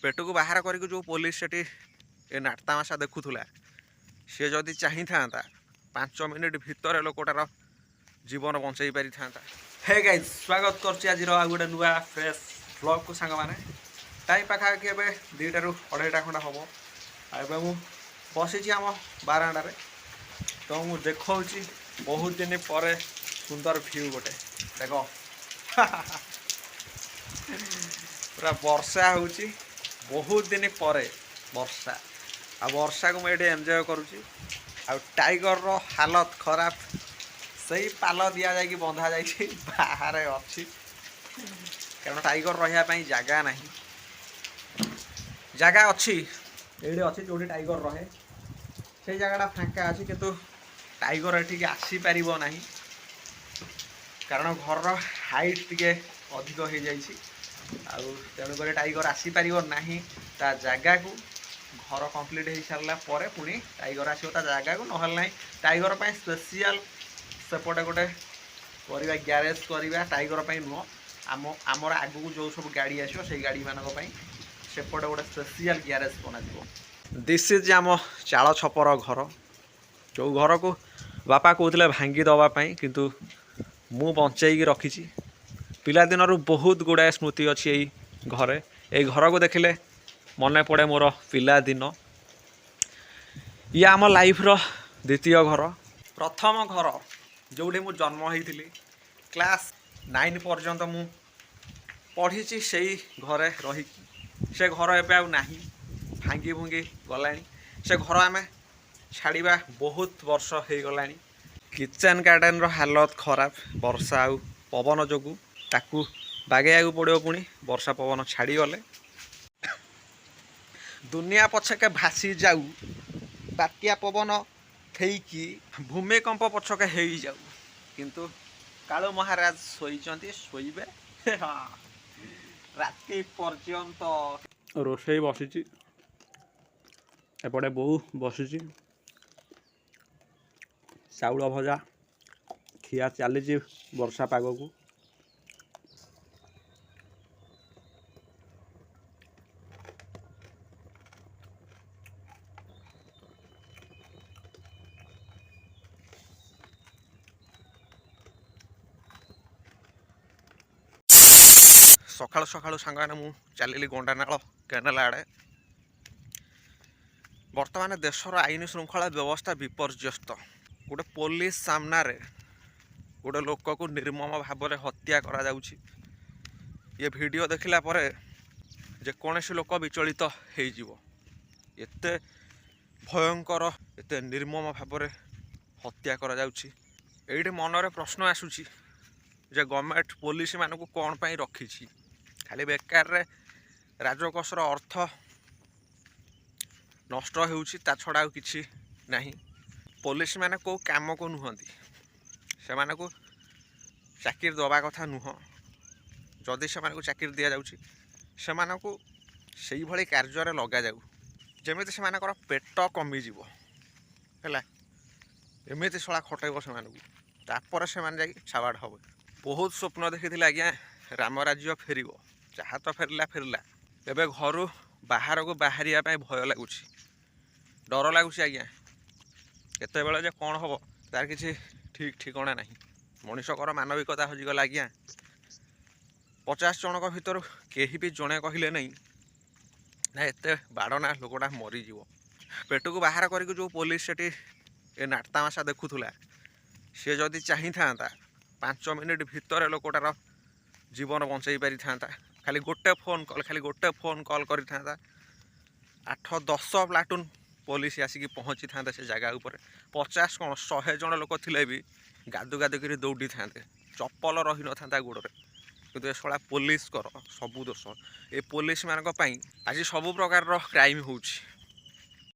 पेट को बाहर कर जो पुलिस से नाटतामाशा देखुला सी जदि चाही था 5 मिनिट भितर लोकटार जीवन बंचाई पारि था। हे गाइज स्वागत करछि आज गोटे नुआ फ्रेश व्लॉग को सांग माने टाइम पाखापाखि ए 2टा ରୁ 2.5टा खंडा हम एवं बसी आम बारांडारे तो मु देखा बहुत दिन पर सुंदर व्यू गोटे देख पूरा वर्षा होची बहुत दिन पर वर्षा आ वर्षा को मुझे एंजॉय करुँची आ टाइगर रो हालत खराब सही पाल दि जा बंधा जाइए बाहर अच्छी कारण टाइगर रही जगह ना जगह अच्छी ये अच्छी जो टाइगर रहे से जगह फाँका अच्छी किंतु टाइगर ये आसीपर ना कारण घर हाइट टे अधिक हो जाइए तेणुक टाइगर आसीपर ना ता जगह को घर कंप्लीट हो सारा पर पुणी टाइगर आसो जगह को ना टाइगर पर स्पेशल सेपटे गोटे करवा ग्यारेज करवा टाइगर पर नुह आमर आगू जो सब गाड़ी आसो से गाड़ी मानी सेपटे गोटे स्पेशल ग्यारेज बना दिस इज आम चाल छपर घर जो घर को बापा कहते भांगी दवापाई किंतु मु बंचेगी रखी पिलादिन बहुत गुड़ाए स्मृति अच्छी यही घरे ये घर को देखिले मन पड़े मोर पिलादिन ये आम लाइफ रो द्वितीय घर प्रथम घर जो मु जन्म होती क्लास 9 पर्यंत मु पढ़ी से घरे रही से घर एवं ना भांगी भुंगी गला से घर आम छाड़ा बहुत वर्ष हो गला किचेन गार्डन रो हालत खराब वर्षा आउ पवन जोगु ताकू बागेया पड़ो पुणी वर्षा पवन छाड़ी गले दुनिया पछके भासी जाऊ बात्या पवन थेकी भूमिकंप पछके हो जाऊ किंतु कालू महाराज शोइबे राति पर्यंत रोषे बसी एपटे बो बसी चाउल भजा खिया चली वर्षा पाग को सकाळु सकाळु सांग मु चलिली गंडानाल केनाल आड़े बर्तमान देशर आईन श्रृंखला व्यवस्था विपर्यस्त गोटे पुलिस सामना रे गोटे लोक को निर्मम भाव में हत्या करा जाउछि ये वीडियो देखला परे जेकोसी लोक विचलित हो एते भयंकर एते निर्मम भाव में हत्या करा जाउछि एइटे मनरे प्रश्न आसुछि जे गवर्नमेंट पुलिस मानक कौन पाई रखी खाली बेकार रे राजकोषर अर्थ नष्ट होउछि ता छड़ा किछि नहीं पुलिस माने को काम को नुहंती से माने को चाकरी दबा कथा नुह जदि से माने को चाकरी दिया जाउछि से माने को सही भली कार्य रे लगा जाऊ जेमिति से मानकर पेट कमी जीवो हैला एमिति सळा खटेबो से माने तापर से माने जाई छावाड हबो बहुत स्वप्न देखिथिले आज्ञा राम राज्य फेरिबो जहाँ तो फेरला एबे घर बाहर को बाहरिया भय लगुच डर लगुच आज्ञा केते बेले जे कौन हम तार किसी ठीक ठिकाना ना मनीषकर मानविकता हजिगला आज्ञा 50 जनक भितर केही भी जड़े कहले नहीं ना एते बाड़ना लोकटा मरीज पेट को बाहर कर जो पुलिस से नाटतामाशा देखुला सी जदि चाही था 5 मिनिट भितर लोकटार जीवन बंचाई पारि था खाली गोटे फोन कॉल कर 8-10 प्लाटून पुलिस आसिक पहुँची था से जगह उपर 50 कौन 100 जन लोक थे भी गादु कर दौड़ी था चप्पल रही न था गोड़े किंतु ए सला पुलिस कर सबू दोष ये पुलिस मान आज सब प्रकार क्राइम होउछि